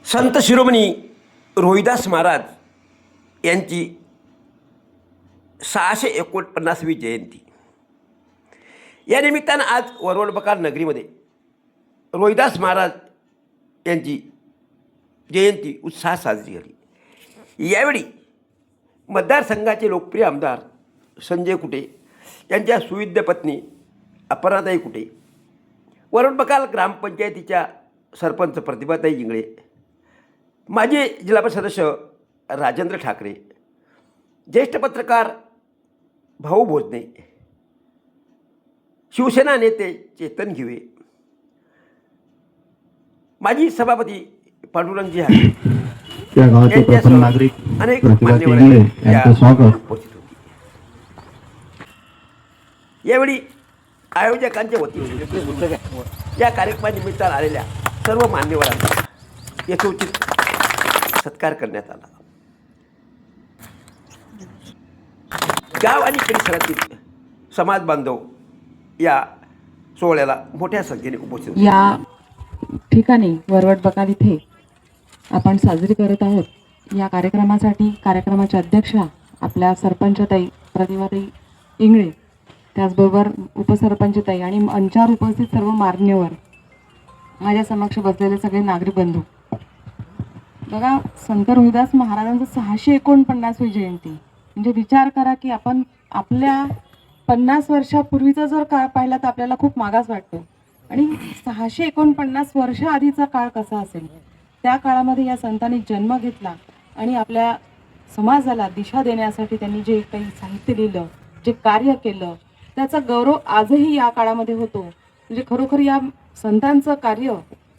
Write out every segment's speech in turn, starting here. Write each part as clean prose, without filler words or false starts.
संत शिरोमणी रोहिदास महाराज यांची 649वी जयंती. या निमित्तानं आज वरवडबकाल नगरीमध्ये रोहिदास महाराज यांची जयंती उत्साहात साजरी झाली. यावेळी मतदारसंघाचे लोकप्रिय आमदार संजय कुटे यांच्या सुविद्य पत्नी अपर्णाताई कुटे, वरवडबकाल ग्रामपंचायतीच्या सरपंच प्रतिभाताई जिंगळे, माजी जिल्हा परिषद सदस्य राजेंद्र ठाकरे, ज्येष्ठ पत्रकार भाऊ भोजने, शिवसेना नेते चेतन घिवे, माजी सभापती पांडुरंगजी हाके त्या गावाचे प्रथम नागरिक अनेक प्रतिभा मान्यवर इंगळे या यांचे स्वागत. उपस्थित होते. यावेळी आयोजकांच्या वतीने या कार्यक्रमानिमित्तानं आलेल्या सर्व मान्यवरांचा यथोचित सत्कार करण्यात आला. गाव आणि परिसरातील समाज बांधव या सोहळ्याला मोठ्या संख्येने उपस्थित होते. या ठिकाणी वरवडबकाल इथे आपण साजरी करत आहोत. या कार्यक्रमासाठी कार्यक्रमाच्या अध्यक्षा आपल्या सरपंचताई प्रतिभाताई इंगळे, त्याचबरोबर उपसरपंचताई आणि मंचावर उपस्थित सर्व मान्यवर, माझ्या समक्ष बसलेले सगळे नागरिक बंधू. बघा, संत रोहिदास महाराजांचं 649वी जयंती म्हणजे विचार करा की आपण आपल्या 50 वर्षापूर्वीचा जर काळ पाहिला तर आपल्याला खूप मागास वाटतो. आणि 649 वर्ष आधीचा काळ कसा असेल, त्या काळामध्ये या संतांनी जन्म घेतला आणि आपल्या समाजाला दिशा देण्यासाठी त्यांनी जे काही साहित्य लिहिलं, जे कार्य केलं, त्याचा गौरव आजही या काळामध्ये होतो. म्हणजे खरोखर या संतांचं कार्य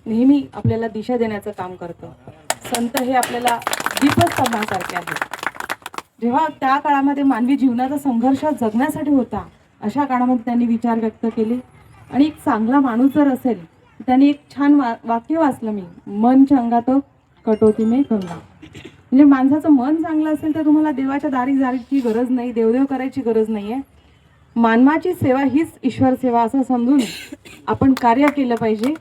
नेहमी आपल्याला दिशा देण्याचं काम करतं. संत हे आपल्याला दीपस्तंभासारखे आहेत. जेव्हा त्या काळामध्ये मानवी जीवनाचा संघर्ष जगण्यासाठी होता, अशा काळामध्ये त्यांनी विचार व्यक्त केले. आणि एक चांगला माणूस जर असेल, त्यांनी एक छान वाक्य वाचलं मी, मन चंगा तो कटोती में गंगा. म्हणजे माणसाचं मन चांगलं असेल तर तुम्हाला देवाच्या दारी जायची गरज नाही, देवदेव करायची गरज नाही आहे. मानवाची सेवा हीच ईश्वर सेवा असं समजून आपण कार्य केलं पाहिजे.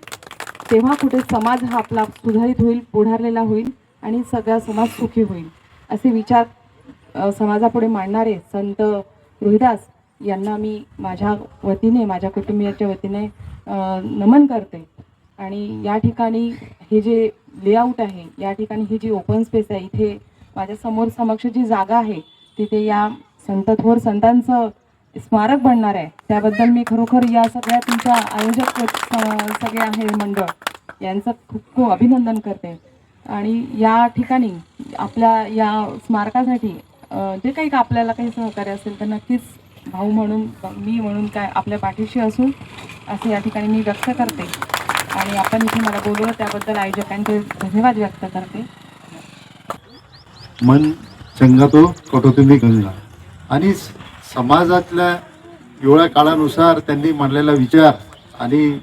तेव्हा कुठे समाज हा आपला सुधारित होईल, पुढारलेला होईल आणि सगळा समाज सुखी होईल. असे विचार समाजापुढे मांडणारे संत रोहिदास यांना मी माझ्या वतीने, माझ्या कुटुंबियाच्या वतीने नमन करते. आणि या ठिकाणी हे जे लेआउट आहे, या ठिकाणी ही जी ओपन स्पेस आहे, इथे माझ्या समक्ष जी जागा आहे, तिथे या थोर संतांचं स्मारक बनणार आहे. त्याबद्दल मी खरोखर या सगळ्या तुमच्या आयोजक सगळे आहे मंडळ यांचं खूप खूप अभिनंदन करते. आणि या ठिकाणी आपल्या या स्मारकासाठी जे काही आपल्याला काही सहकार्य असेल तर नक्कीच भाऊ म्हणून, मी म्हणून काय आपल्या पाठीशी असून असे या ठिकाणी मी व्यक्त करते. आणि आपण इथे मला बोलवलं त्याबद्दल आयोजकांचे धन्यवाद व्यक्त करते. मन चंगा तो कटोती में गंगा. आणि समाजातल्या एवढ्या काळानुसार त्यांनी मांडलेला विचार आणि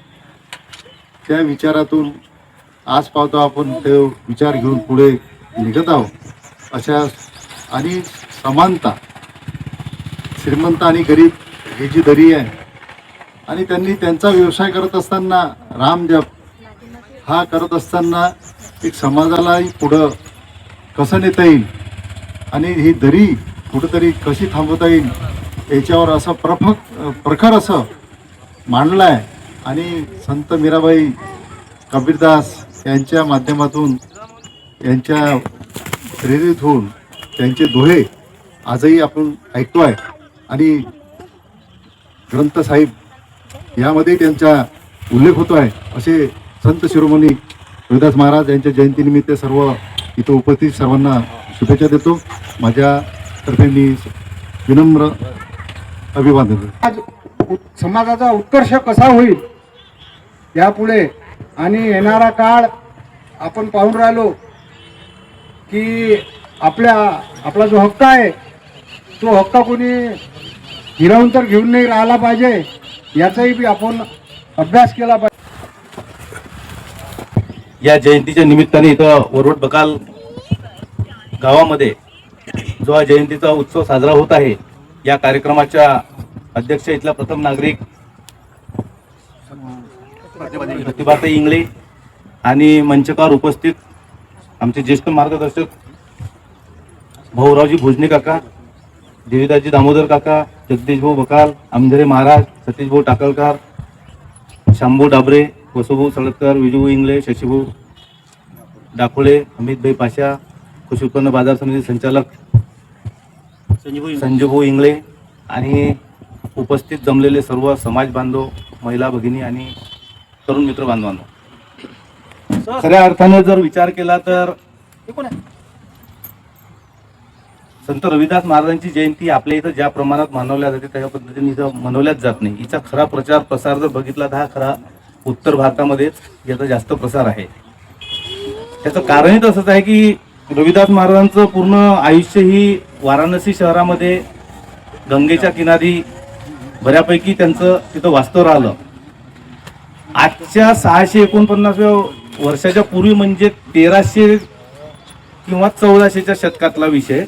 त्या विचारातून आज पाहतो आपण ते विचार घेऊन पुढे निघत आहोत. अशा आणि समानता, श्रीमंत आणि गरीब ही जी दरी आहे, आणि त्यांनी त्यांचा व्यवसाय करत असताना रामजप हा करत असताना एक समाजालाही पुढं कसं नेता येईल आणि ही दरी कुठंतरी कशी थांबवता येईल याच्यावर असं प्रखर असं मांडलं आहे. आणि संत मीराबाई, कबीरदास यांच्या माध्यमातून यांच्या प्रेरित होऊन त्यांचे दोहे आजही आपण ऐकतो आहे. आणि ग्रंथ साहिब यामध्ये त्यांचा उल्लेख होतो आहे. असे संत शिरोमणी रोहिदास महाराज यांच्या जयंतीनिमित्त सर्व इथं उपस्थित सर्वांना शुभेच्छा देतो. माझ्यातर्फे मी विनम्र अभिवादन. आज समाजाचा उत्कर्ष कसा होईल यापुढे आणि येणारा काळ आपण पाहून राहिलो की आपला जो हक्क आहे तो हक्क कोणी हिरावून तर घेऊन नाही राहिला पाहिजे, याचाही बी आपण अभ्यास केला पाहिजे. या जयंतीच्या निमित्ताने इथं वरवडबकाल गावामध्ये जो हा जयंतीचा उत्सव साजरा होत आहे, या कार्यक्रमाच्या अध्यक्ष इथला प्रथम नागरिक प्रतिभाताई इंगळे आणि मंचकावर उपस्थित आमचे ज्येष्ठ मार्गदर्शक भाऊरावजी भोजने काका, देवीदासजी दामोदर काका, जगदीशभाऊ बकाल, आमधरे महाराज, सतीशभाऊ टाकळकर, शांभू डाबरे, वसुभाऊ सळदकर, विजूभाऊ इंगळे, शशीभाऊ डाकोळे, अमितभाई पाशा, कृषी उत्पन्न बाजार समिती संचालक संजूभाऊ इंगळे आणि उपस्थित जमलेले सर्व समाज बांधव, महिला भगिनी आणि तरुण मित्र बांधवांनो, खऱ्या अर्थाने जर विचार केला तर संत रविदास महाराजांची जयंती आपल्या इथं ज्या प्रमाणात मनवल्या जाते त्या पद्धतीने इथं मनवल्याच जात नाही. हिचा खरा प्रचार प्रसार जर बघितला तर हा खरा उत्तर भारतामध्येच याचा जास्त प्रसार आहे. त्याचं कारणही तसंच आहे की रविदास महाराजांचं पूर्ण आयुष्य ही वाराणसी शहरामध्ये गंगेच्या किनारी बऱ्यापैकी त्यांचं तिथं वास्तव राहिलं. आजच्या 649 वर्षाच्या पूर्वी म्हणजे 1300 किंवा 1400च्या शतकातला विषय.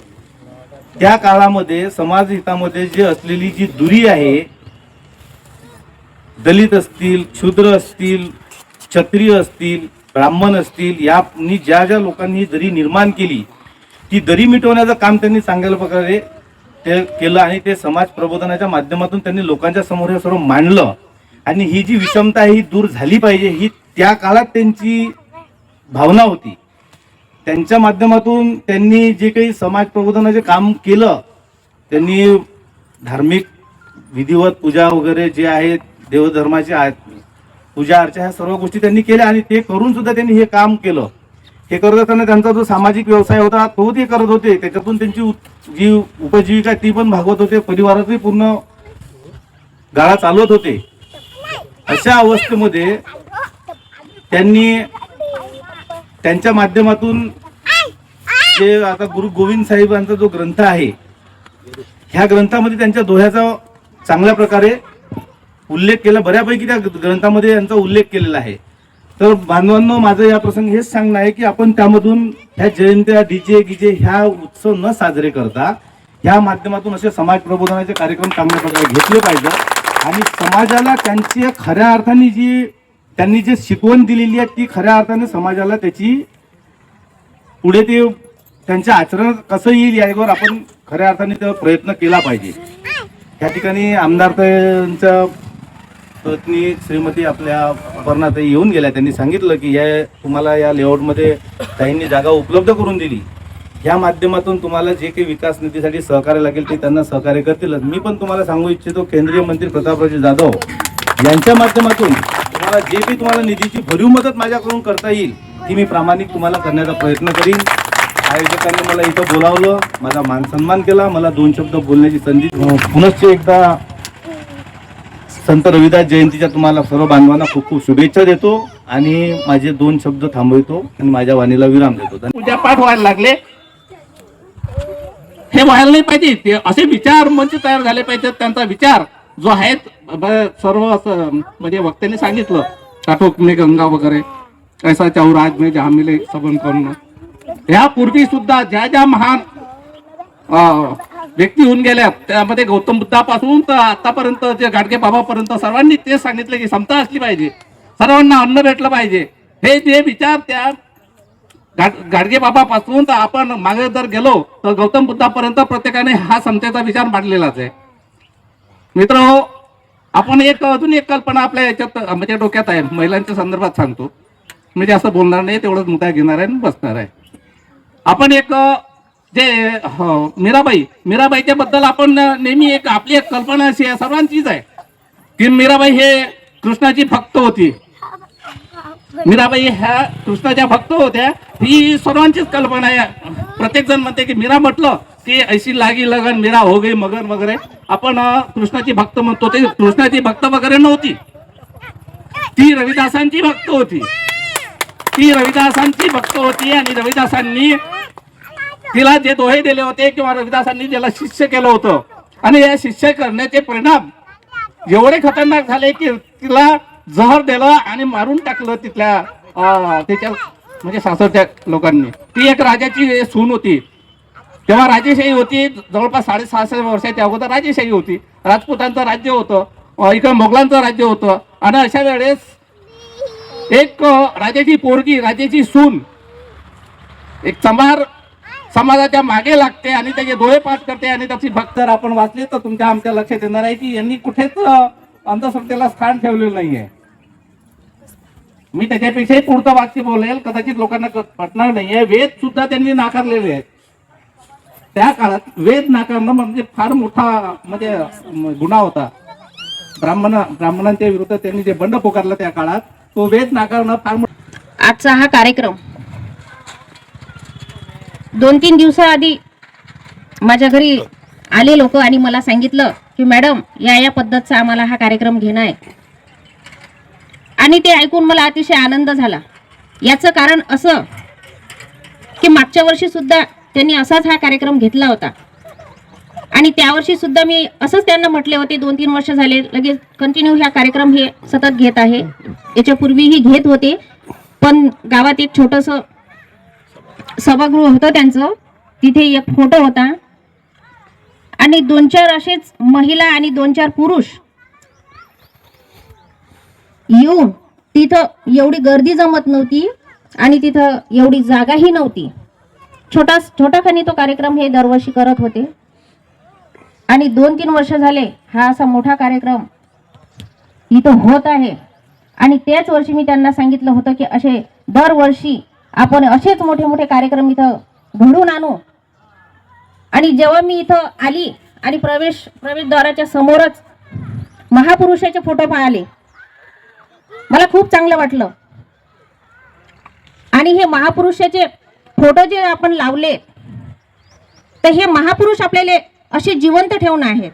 त्या काळामध्ये समाज हितामध्ये जे असलेली जी दुरी आहे, दलित असतील, शूद्र असतील, क्षत्रिय असतील, ब्राह्मण असतील, यांनी ज्या ज्या लोकांनी दरी निर्माण केली ती दरी मिटवण्याचं काम त्यांनी चांगल्या प्रकारे ते केलं आणि ते समाज प्रबोधनाच्या माध्यमातून त्यांनी लोकांच्या समोर हे सर्व मांडलं. आणि ही जी विषमता आहे ही दूर झाली पाहिजे ही त्या काळात त्यांची भावना होती. त्यांच्या माध्यमातून त्यांनी जे काही समाज प्रबोधनाचे काम केलं, त्यांनी धार्मिक विधिवत पूजा वगैरे जे आहे देवधर्माची पूजा अर्चा ह्या सर्व गोष्टी त्यांनी केल्या आणि ते करून सुद्धा त्यांनी हे काम केलं. हे करत असताना त्यांचा जो सामाजिक व्यवसाय होता तो ते करत होते, त्याच्यातून त्यांची जी उपजीविका ती पण भागवत होते, परिवारातही पूर्ण गाळा चालवत होते. अशा अवस्थेमध्ये त्यांनी त्यांच्या माध्यमातून जे आता गुरु गोविंद साहेबांचा जो ग्रंथ आहे ह्या ग्रंथामध्ये त्यांच्या दोह्याचा चांगल्या प्रकारे उल्लेख केला. बऱ्यापैकी त्या ग्रंथामध्ये यांचा उल्लेख केलेला आहे. तर बांधवांनो, माझं या प्रसंगी हेच सांगणं आहे की आपण त्यामधून ह्या जयंत्या डीजे गिजे ह्या उत्सव न साजरे करता ह्या माध्यमातून असे समाज प्रबोधनाचे कार्यक्रम चांगल्या प्रकारे घेतले पाहिजे आणि समाजाला त्यांची खऱ्या अर्थाने त्यांनी जे शिकवण दिलेली आहे ती खऱ्या अर्थाने समाजाला त्याची पुढे ते त्यांच्या आचरण कसं येईल यावर आपण खऱ्या अर्थाने त्यावर प्रयत्न केला पाहिजे. या ठिकाणी आमदार त्यांच्या पत्नी श्रीमती आपल्या अपर्णाताई येऊन गेल्या. त्यांनी सांगितलं की तुम्हाला या लेआउटमध्ये काहींनी जागा उपलब्ध करून दिली, या माध्यमातून तुम्हाला जे काही विकास निधीसाठी सहकार्य लागेल ते त्यांना सहकार्य करतीलच. मी पण तुम्हाला सांगू इच्छितो, केंद्रीय मंत्री प्रतापराव जाधव यांच्या माध्यमातून तुम्हाला जे काही तुम्हाला निधीची भरीव मदत माझ्याकडून करता येईल ती मी प्रामाणिक तुम्हाला करण्याचा प्रयत्न करीन. आयोजकांनी मला इथं बोलावलं, माझा मान सन्मान केला, मला 2 शब्द बोलण्याची संधी. पुनश्च एकदा संत रविदास जयंतीच्या तुम्हाला सर्व बांधवांना खूप खूप शुभेच्छा देतो आणि माझे 2 शब्द थांबवतो आणि माझ्या वाणीला विराम देतो. पूजा पाठ व्हायला लागले, हे व्हायला नाही पाहिजे. ते असे विचार मंच तयार झाले पाहिजेत. त्यांचा विचार जो आहे सर्व असं म्हणजे वक्त्यांनी सांगितलं, काठोक में गंगा वगैरे ऐसा चौराज में जहाँ मिले सबन करून. यापूर्वी सुद्धा ज्या ज्या महान व्यक्ती होऊन गेल्या त्यामध्ये गौतम बुद्धापासून तर आतापर्यंत जे गाडगे बाबापर्यंत सर्वांनी ते सांगितलं की समता असली पाहिजे, सर्वांना अन्न भेटलं पाहिजे. हे जे विचार त्या गाडगे बाबापासून तर आपण मागे जर गेलो तर गौतम बुद्धापर्यंत प्रत्येकाने हा समतेचा विचार मांडलेलाच आहे. मित्र, आपण अजून एक कल्पना आपल्या याच्यात म्हणजे डोक्यात आहे, महिलांच्या संदर्भात सांगतो. म्हणजे असं बोलणार नाही, तेवढंच मुद्दा घेणार आहे आणि बसणार आहे. आपण जे मीराबाईच्या बद्दल आपण नेहमी आपली एक कल्पना अशी आहे, सर्वांचीच आहे की मीराबाई हे कृष्णाची भक्त होती. मीराबाई ह्या कृष्णाच्या भक्त होत्या, ही सर्वांचीच कल्पना आहे. प्रत्येक जण म्हणते की मीरा म्हटलं की ऐशी लागी लगन मीरा हो गई मगन वगैरे. आपण कृष्णाची भक्त म्हणतो, ते कृष्णाची भक्त वगैरे नव्हती, ती रविदासांची भक्त होती. आणि रविदासांनी तिला जे दोहे दिले होते किंवा रविदासांनी ज्याला शिष्य केलं होतं आणि या शिष्य करण्याचे परिणाम एवढे खतरनाक झाले की तिला जहर दिलं आणि मारून टाकलं त्याच्या म्हणजे सासरच्या लोकांनी. ती एक राजाची सून होती. तेव्हा राजेशाही होती, जवळपास 650 वर्षाच्या अगोदर राजेशाही होती. राजपुतांचं राज्य होतं, इकडे मोगलांचं राज्य होतं. आणि अशा वेळेस एक राजाची पोरगी, राजाची सून एक समाजाच्या मागे लागते आणि त्याचे डोळे पाठ करते आणि त्याची भक्त जर आपण वाचले तर तुमच्या आमच्या लक्षात येणार आहे की यांनी कुठेच अंधश्रद्धेला स्थान ठेवलेलं नाहीये. मी त्याच्यापेक्षाही पुढचं वाक्य बोलेल, कदाचित लोकांना पटणार नाहीये. वेद सुद्धा त्यांनी नाकारलेले आहेत. त्या काळात वेद नाकारणं म्हणजे फार मोठा म्हणजे गुन्हा होता. ब्राह्मणांच्या विरुद्ध त्यांनी जे बंड पुकारलं त्या काळात, तो वेद नाकारणं फार मोठा. आजचा हा कार्यक्रम 2-3 दिवसाआधी माझ्या घरी आले लोक आणि मला सांगितलं की मॅडम या पद्धतचा आम्हाला हा कार्यक्रम घेणं आहे. आणि ते ऐकून मला अतिशय आनंद झाला. याचं कारण असं की मागच्या वर्षी सुद्धा त्यांनी असाच हा कार्यक्रम घेतला होता आणि त्यावर्षी सुद्धा मी असंच त्यांना म्हटले होते. 2-3 वर्ष झाले लगेच कंटिन्यू हा कार्यक्रम हे सतत घेत आहे. याच्यापूर्वीही घेत होते, पण गावात एक छोटंसं सभागृह होतं त्यांचं, तिथे एक फोटो होता आणि 2-4 असेच महिला आणि 2-4 पुरुष येऊन तिथं एवढी गर्दी जमत नव्हती आणि तिथं एवढी जागाही नव्हती. छोटाखानी तो कार्यक्रम हे दरवर्षी करत होते आणि 2-3 वर्ष झाले हा असा मोठा कार्यक्रम इथं होत आहे. आणि त्याच वर्षी मी त्यांना सांगितलं होतं की असे दरवर्षी आपण असेच मोठे मोठे कार्यक्रम इथं घडून आणू. आणि जेव्हा मी इथं आली आणि प्रवेशद्वाराच्या समोरच महापुरुषाचे फोटो पाहिले, मला खूप चांगलं वाटलं. आणि हे महापुरुषाचे फोटो जे आपण लावले तर हे महापुरुष आपल्याला असे जिवंत ठेवणं आहेत.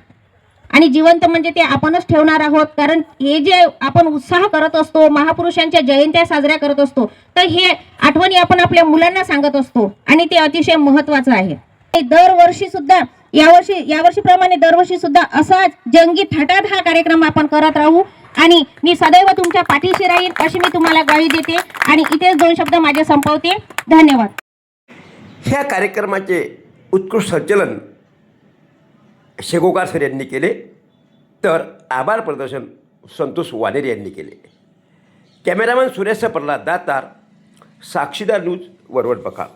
आणि जिवंत म्हणजे ते आपणच ठेवणार आहोत, कारण हे जे आपण उत्साह करत असतो, महापुरुषांच्या जयंत्या साजऱ्या करत असतो, तर हे आठवणी आपण आपल्या मुलांना सांगत असतो आणि ते अतिशय महत्त्वाचं आहे. दरवर्षी सुद्धा यावर्षीप्रमाणे दरवर्षी सुद्धा असाच जंगी थाटात हा कार्यक्रम आपण करत राहू आणि मी सदैव तुमच्या पाठीशी राहील अशी मी तुम्हाला ग्वाही देते आणि इथेच 2 शब्द माझे संपवते. धन्यवाद. ह्या कार्यक्रमाचे उत्कृष्ट संचलन शेगोकार सर यांनी केले, तर आभार प्रदर्शन संतोष वानेर यांनी केले. कॅमेरामॅन सुरेश प्रल्हाद दातार, साक्षीदार न्यूज, वरवड बकाल.